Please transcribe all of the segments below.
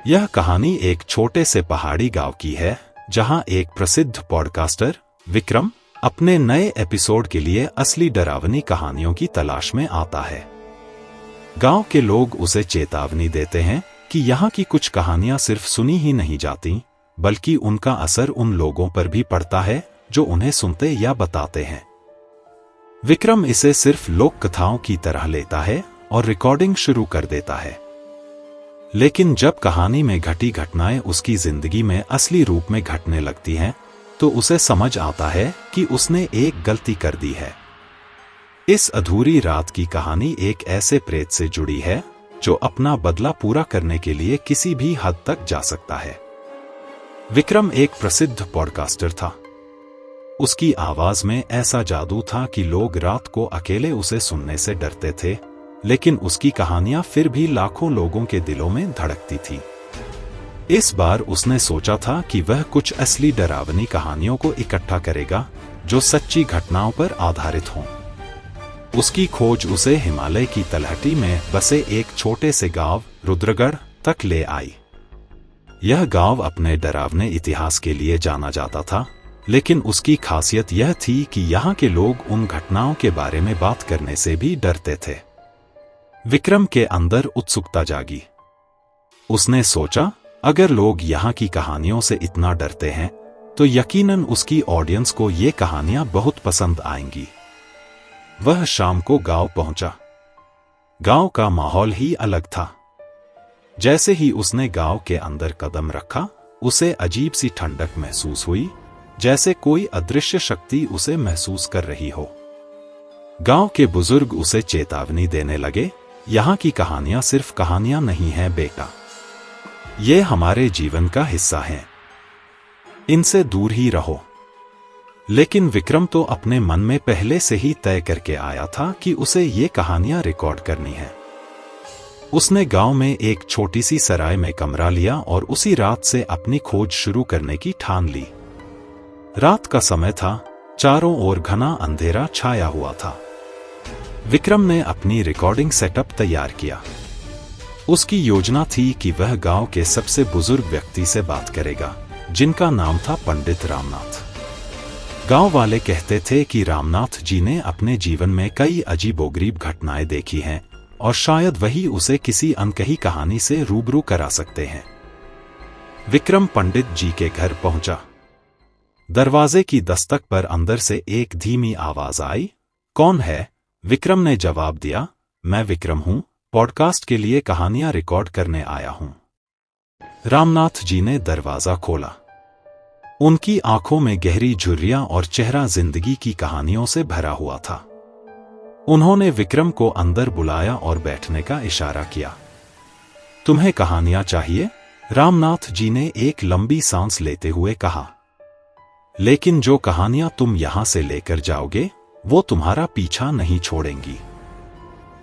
यह कहानी एक छोटे से पहाड़ी गांव की है, जहां एक प्रसिद्ध पॉडकास्टर विक्रम अपने नए एपिसोड के लिए असली डरावनी कहानियों की तलाश में आता है। गांव के लोग उसे चेतावनी देते हैं कि यहाँ की कुछ कहानियां सिर्फ सुनी ही नहीं जाती, बल्कि उनका असर उन लोगों पर भी पड़ता है जो उन्हें सुनते या बताते हैं। विक्रम इसे सिर्फ लोक कथाओं की तरह लेता है और रिकॉर्डिंग शुरू कर देता है। लेकिन जब कहानी में घटी घटनाएं उसकी जिंदगी में असली रूप में घटने लगती हैं, तो उसे समझ आता है कि उसने एक गलती कर दी है। इस अधूरी रात की कहानी एक ऐसे प्रेत से जुड़ी है जो अपना बदला पूरा करने के लिए किसी भी हद तक जा सकता है। विक्रम एक प्रसिद्ध पॉडकास्टर था। उसकी आवाज में ऐसा जादू था कि लोग रात को अकेले उसे सुनने से डरते थे, लेकिन उसकी कहानियां फिर भी लाखों लोगों के दिलों में धड़कती थी। इस बार उसने सोचा था कि वह कुछ असली डरावनी कहानियों को इकट्ठा करेगा जो सच्ची घटनाओं पर आधारित हों। उसकी खोज उसे हिमालय की तलहटी में बसे एक छोटे से गांव रुद्रगढ़ तक ले आई। यह गांव अपने डरावने इतिहास के लिए जाना जाता था, लेकिन उसकी खासियत यह थी कि यहाँ के लोग उन घटनाओं के बारे में बात करने से भी डरते थे। विक्रम के अंदर उत्सुकता जागी। उसने सोचा, अगर लोग यहाँ की कहानियों से इतना डरते हैं, तो यकीनन उसकी ऑडियंस को ये कहानियां बहुत पसंद आएंगी। वह शाम को गांव पहुंचा। गांव का माहौल ही अलग था। जैसे ही उसने गांव के अंदर कदम रखा, उसे अजीब सी ठंडक महसूस हुई, जैसे कोई अदृश्य शक्ति उसे महसूस कर रही हो। गांव के बुजुर्ग उसे चेतावनी देने लगे, यहाँ की कहानियां सिर्फ कहानियां नहीं हैं बेटा, ये हमारे जीवन का हिस्सा हैं, इनसे दूर ही रहो। लेकिन विक्रम तो अपने मन में पहले से ही तय करके आया था कि उसे ये कहानियां रिकॉर्ड करनी है। उसने गांव में एक छोटी सी सराय में कमरा लिया और उसी रात से अपनी खोज शुरू करने की ठान ली। रात का समय था, चारों ओर घना अंधेरा छाया हुआ था। विक्रम ने अपनी रिकॉर्डिंग सेटअप तैयार किया। उसकी योजना थी कि वह गांव के सबसे बुजुर्ग व्यक्ति से बात करेगा, जिनका नाम था पंडित रामनाथ। गांव वाले कहते थे कि रामनाथ जी ने अपने जीवन में कई अजीबोगरीब घटनाएं देखी हैं और शायद वही उसे किसी अनकही कहानी से रूबरू करा सकते हैं। विक्रम पंडित जी के घर पहुंचा। दरवाजे की दस्तक पर अंदर से एक धीमी आवाज आई, कौन है? विक्रम ने जवाब दिया, मैं विक्रम हूं, पॉडकास्ट के लिए कहानियां रिकॉर्ड करने आया हूं। रामनाथ जी ने दरवाजा खोला। उनकी आंखों में गहरी झुर्रियां और चेहरा जिंदगी की कहानियों से भरा हुआ था। उन्होंने विक्रम को अंदर बुलाया और बैठने का इशारा किया। तुम्हें कहानियां चाहिए? रामनाथ जी ने एक लंबी सांस लेते हुए कहा। लेकिन जो कहानियां तुम यहां से लेकर जाओगे, वो तुम्हारा पीछा नहीं छोड़ेंगी।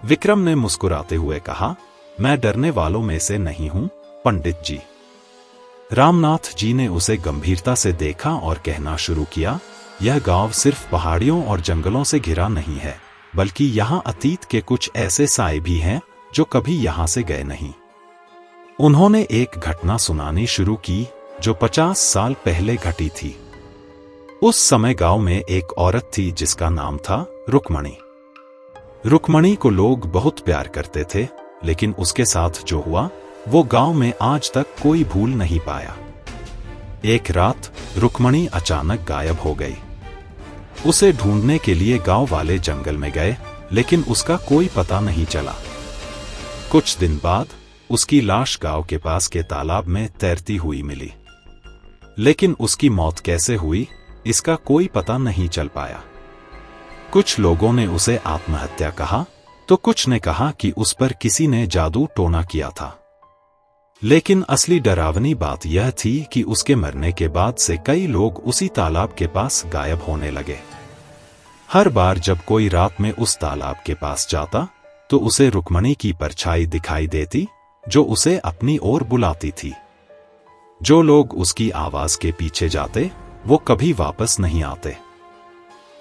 विक्रम ने मुस्कुराते हुए कहा, मैं डरने वालों में से नहीं हूं, पंडित जी। रामनाथ जी ने उसे गंभीरता से देखा और कहना शुरू किया, यह गांव सिर्फ पहाड़ियों और जंगलों से घिरा नहीं है, बल्कि यहाँ अतीत के कुछ ऐसे साए भी हैं जो कभी यहाँ से गए नहीं। उन्होंने एक घटना सुनानी शुरू की जो 50 साल पहले घटी थी। उस समय गांव में एक औरत थी जिसका नाम था रुक्मणी। रुक्मणी को लोग बहुत प्यार करते थे, लेकिन उसके साथ जो हुआ वो गांव में आज तक कोई भूल नहीं पाया। एक रात रुक्मणी अचानक गायब हो गई। उसे ढूंढने के लिए गांव वाले जंगल में गए, लेकिन उसका कोई पता नहीं चला। कुछ दिन बाद उसकी लाश गांव के पास के तालाब में तैरती हुई मिली। लेकिन उसकी मौत कैसे हुई, इसका कोई पता नहीं चल पाया। कुछ लोगों ने उसे आत्महत्या कहा, तो कुछ ने कहा कि उस पर किसी ने जादू टोना किया था। लेकिन असली डरावनी बात यह थी कि उसके मरने के बाद से कई लोग उसी तालाब के पास गायब होने लगे। हर बार जब कोई रात में उस तालाब के पास जाता, तो उसे रुक्मणी की परछाई दिखाई देती, जो उसे अपनी ओर बुलाती थी। जो लोग उसकी आवाज के पीछे जाते, वो कभी वापस नहीं आते।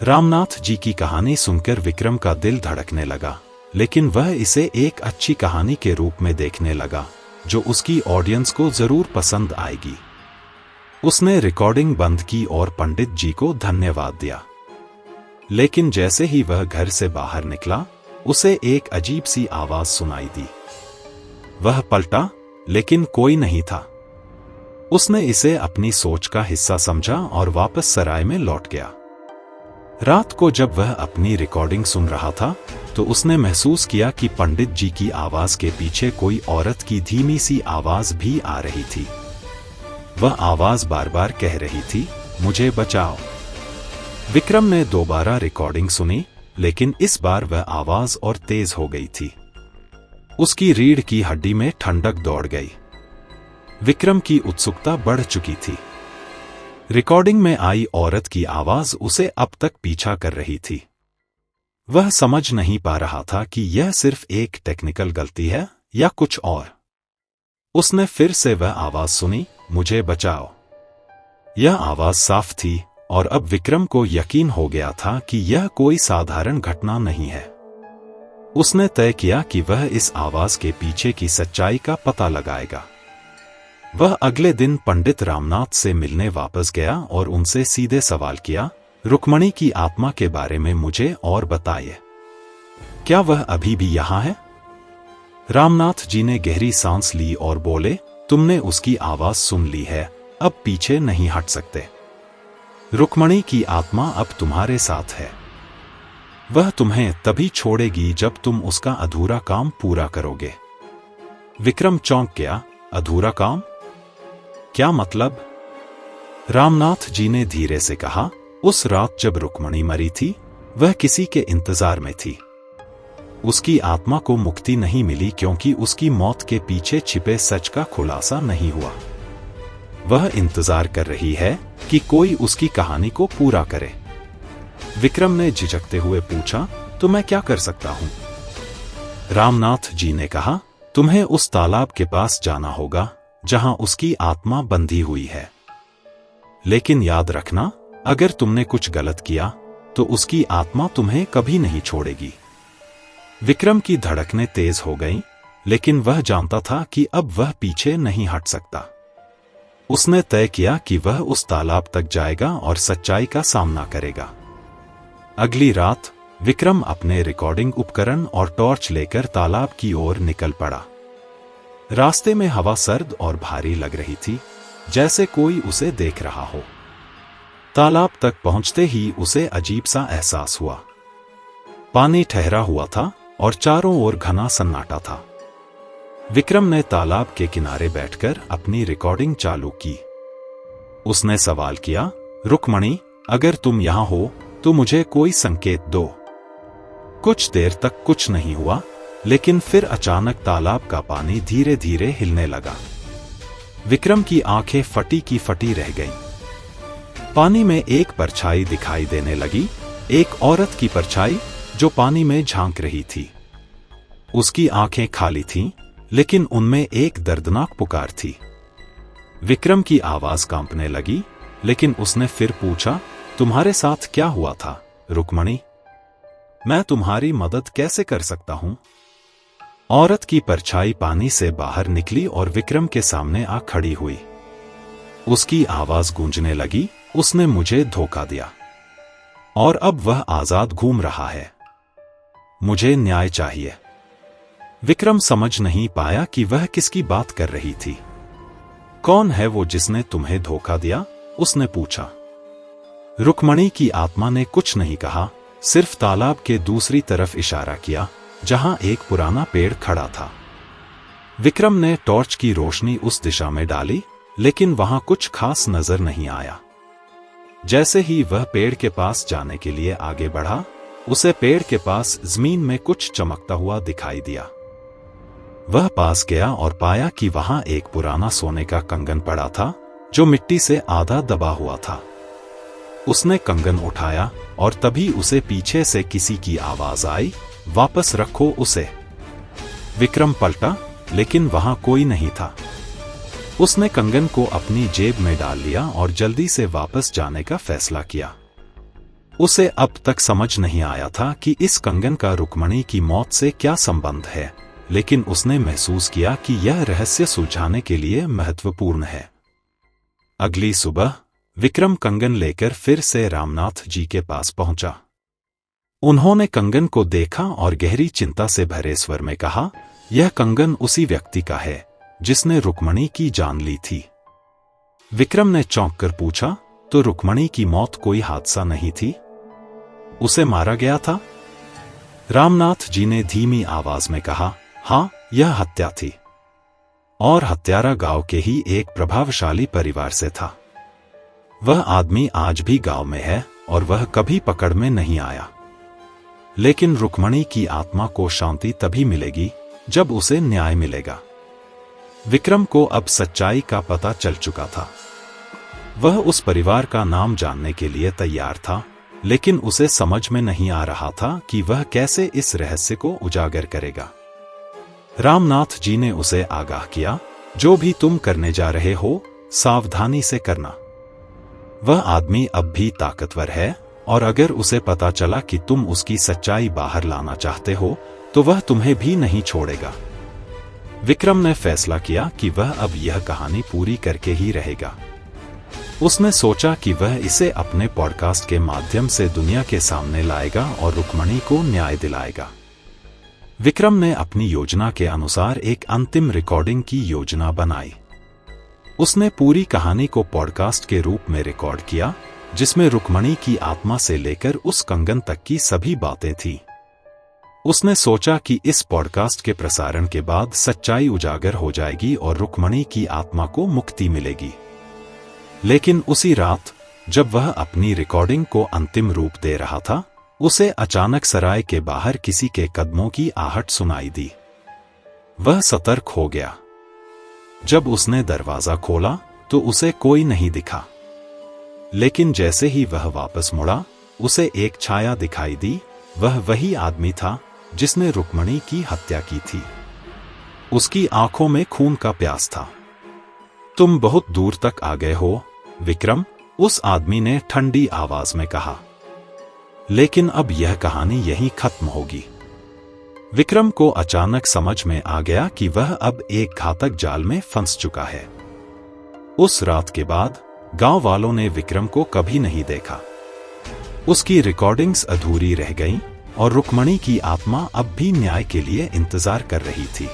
रामनाथ जी की कहानी सुनकर विक्रम का दिल धड़कने लगा, लेकिन वह इसे एक अच्छी कहानी के रूप में देखने लगा, जो उसकी ऑडियंस को जरूर पसंद आएगी। उसने रिकॉर्डिंग बंद की और पंडित जी को धन्यवाद दिया। लेकिन जैसे ही वह घर से बाहर निकला, उसे एक अजीब सी आवाज सुनाई दी। वह पलटा, लेकिन कोई नहीं था। उसने इसे अपनी सोच का हिस्सा समझा और वापस सराय में लौट गया। रात को जब वह अपनी रिकॉर्डिंग सुन रहा था, तो उसने महसूस किया कि पंडित जी की आवाज के पीछे कोई औरत की धीमी सी आवाज भी आ रही थी। वह आवाज बार बार कह रही थी, मुझे बचाओ। विक्रम ने दोबारा रिकॉर्डिंग सुनी, लेकिन इस बार वह आवाज और तेज हो गई थी। उसकी रीढ़ की हड्डी में ठंडक दौड़ गई। विक्रम की उत्सुकता बढ़ चुकी थी। रिकॉर्डिंग में आई औरत की आवाज उसे अब तक पीछा कर रही थी। वह समझ नहीं पा रहा था कि यह सिर्फ एक टेक्निकल गलती है या कुछ और। उसने फिर से वह आवाज सुनी, मुझे बचाओ। यह आवाज साफ थी और अब विक्रम को यकीन हो गया था कि यह कोई साधारण घटना नहीं है। उसने तय किया कि वह इस आवाज के पीछे की सच्चाई का पता लगाएगा। वह अगले दिन पंडित रामनाथ से मिलने वापस गया और उनसे सीधे सवाल किया, रुक्मणी की आत्मा के बारे में मुझे और बताइए। क्या वह अभी भी यहां है? रामनाथ जी ने गहरी सांस ली और बोले, तुमने उसकी आवाज सुन ली है, अब पीछे नहीं हट सकते। रुक्मणी की आत्मा अब तुम्हारे साथ है। वह तुम्हें तभी छोड़ेगी जब तुम उसका अधूरा काम पूरा करोगे। विक्रम चौंक गया, अधूरा काम? क्या मतलब? रामनाथ जी ने धीरे से कहा, उस रात जब रुक्मणी मरी थी, वह किसी के इंतजार में थी। उसकी आत्मा को मुक्ति नहीं मिली क्योंकि उसकी मौत के पीछे छिपे सच का खुलासा नहीं हुआ। वह इंतजार कर रही है कि कोई उसकी कहानी को पूरा करे। विक्रम ने झिझकते हुए पूछा, तो मैं क्या कर सकता हूं? रामनाथ जी ने कहा, तुम्हें उस तालाब के पास जाना होगा जहां उसकी आत्मा बंधी हुई है। लेकिन याद रखना, अगर तुमने कुछ गलत किया तो उसकी आत्मा तुम्हें कभी नहीं छोड़ेगी। विक्रम की धड़कनें तेज हो गईं, लेकिन वह जानता था कि अब वह पीछे नहीं हट सकता। उसने तय किया कि वह उस तालाब तक जाएगा और सच्चाई का सामना करेगा। अगली रात विक्रम अपने रिकॉर्डिंग उपकरण और टॉर्च लेकर तालाब की ओर निकल पड़ा। रास्ते में हवा सर्द और भारी लग रही थी, जैसे कोई उसे देख रहा हो। तालाब तक पहुंचते ही उसे अजीब सा एहसास हुआ। पानी ठहरा हुआ था और चारों ओर घना सन्नाटा था। विक्रम ने तालाब के किनारे बैठकर अपनी रिकॉर्डिंग चालू की। उसने सवाल किया, रुक्मणी, अगर तुम यहां हो तो मुझे कोई संकेत दो। कुछ देर तक कुछ नहीं हुआ, लेकिन फिर अचानक तालाब का पानी धीरे धीरे हिलने लगा। विक्रम की आंखें फटी की फटी रह गईं। पानी में एक परछाई दिखाई देने लगी, एक औरत की परछाई जो पानी में झांक रही थी। उसकी आंखें खाली थीं, लेकिन उनमें एक दर्दनाक पुकार थी। विक्रम की आवाज कांपने लगी, लेकिन उसने फिर पूछा, तुम्हारे साथ क्या हुआ था, रुक्मणी? मैं तुम्हारी मदद कैसे कर सकता हूं? औरत की परछाई पानी से बाहर निकली और विक्रम के सामने आ खड़ी हुई। उसकी आवाज गूंजने लगी, उसने मुझे धोखा दिया और अब वह आजाद घूम रहा है। मुझे न्याय चाहिए। विक्रम समझ नहीं पाया कि वह किसकी बात कर रही थी। कौन है वो जिसने तुम्हें धोखा दिया? उसने पूछा। रुक्मणी की आत्मा ने कुछ नहीं कहा, सिर्फ तालाब के दूसरी तरफ इशारा किया, जहां एक पुराना पेड़ खड़ा था। विक्रम ने टॉर्च की रोशनी उस दिशा में डाली, लेकिन वहां कुछ खास नजर नहीं आया। जैसे ही वह पेड़ के पास जाने के लिए आगे बढ़ा, उसे पेड़ के पास जमीन में कुछ चमकता हुआ दिखाई दिया। वह पास गया और पाया कि वहां एक पुराना सोने का कंगन पड़ा था, जो मिट्टी से आधा दबा हुआ था। उसने कंगन उठाया और तभी उसे पीछे से किसी की आवाज आई, वापस रखो उसे। विक्रम पलटा, लेकिन वहां कोई नहीं था। उसने कंगन को अपनी जेब में डाल लिया और जल्दी से वापस जाने का फैसला किया। उसे अब तक समझ नहीं आया था कि इस कंगन का रुक्मणी की मौत से क्या संबंध है, लेकिन उसने महसूस किया कि यह रहस्य सुलझाने के लिए महत्वपूर्ण है। अगली सुबह विक्रम कंगन लेकर फिर से रामनाथ जी के पास पहुंचा। उन्होंने कंगन को देखा और गहरी चिंता से भरे स्वर में कहा, यह कंगन उसी व्यक्ति का है जिसने रुक्मणी की जान ली थी। विक्रम ने चौंक कर पूछा, तो रुक्मणी की मौत कोई हादसा नहीं थी? उसे मारा गया था? रामनाथ जी ने धीमी आवाज में कहा, हाँ, यह हत्या थी। और हत्यारा गांव के ही एक प्रभावशाली परिवार से था। वह आदमी आज भी गांव में है और वह कभी पकड़ में नहीं आया। लेकिन रुक्मणी की आत्मा को शांति तभी मिलेगी जब उसे न्याय मिलेगा। विक्रम को अब सच्चाई का पता चल चुका था। वह उस परिवार का नाम जानने के लिए तैयार था, लेकिन उसे समझ में नहीं आ रहा था कि वह कैसे इस रहस्य को उजागर करेगा। रामनाथ जी ने उसे आगाह किया, जो भी तुम करने जा रहे हो, सावधानी से करना। वह आदमी अब भी ताकतवर है और अगर उसे पता चला कि तुम उसकी सच्चाई बाहर लाना चाहते हो तो वह तुम्हें भी नहीं छोड़ेगा। विक्रम ने फैसला किया कि वह अब यह कहानी पूरी करके ही रहेगा। उसने सोचा कि वह इसे अपने पॉडकास्ट के माध्यम से दुनिया के सामने लाएगा और रुक्मणी को न्याय दिलाएगा। विक्रम ने अपनी योजना के अनुसार एक अंतिम रिकॉर्डिंग की योजना बनाई। उसने पूरी कहानी को पॉडकास्ट के रूप में रिकॉर्ड किया, जिसमें रुक्मणी की आत्मा से लेकर उस कंगन तक की सभी बातें थीं। उसने सोचा कि इस पॉडकास्ट के प्रसारण के बाद सच्चाई उजागर हो जाएगी और रुक्मणी की आत्मा को मुक्ति मिलेगी। लेकिन उसी रात जब वह अपनी रिकॉर्डिंग को अंतिम रूप दे रहा था, उसे अचानक सराय के बाहर किसी के कदमों की आहट सुनाई दी। वह सतर्क हो गया। जब उसने दरवाजा खोला तो उसे कोई नहीं दिखा। लेकिन जैसे ही वह वापस मुड़ा, उसे एक छाया दिखाई दी। वह वही आदमी था जिसने रुक्मणी की हत्या की थी। उसकी आंखों में खून का प्यास था। तुम बहुत दूर तक आ गए हो, विक्रम, उस आदमी ने ठंडी आवाज में कहा। लेकिन अब यह कहानी यहीं खत्म होगी। विक्रम को अचानक समझ में आ गया कि वह अब एक घातक जाल में फंस चुका है। उस रात के बाद गांव वालों ने विक्रम को कभी नहीं देखा। उसकी रिकॉर्डिंग्स अधूरी रह गईं और रुक्मणी की आत्मा अब भी न्याय के लिए इंतजार कर रही थी।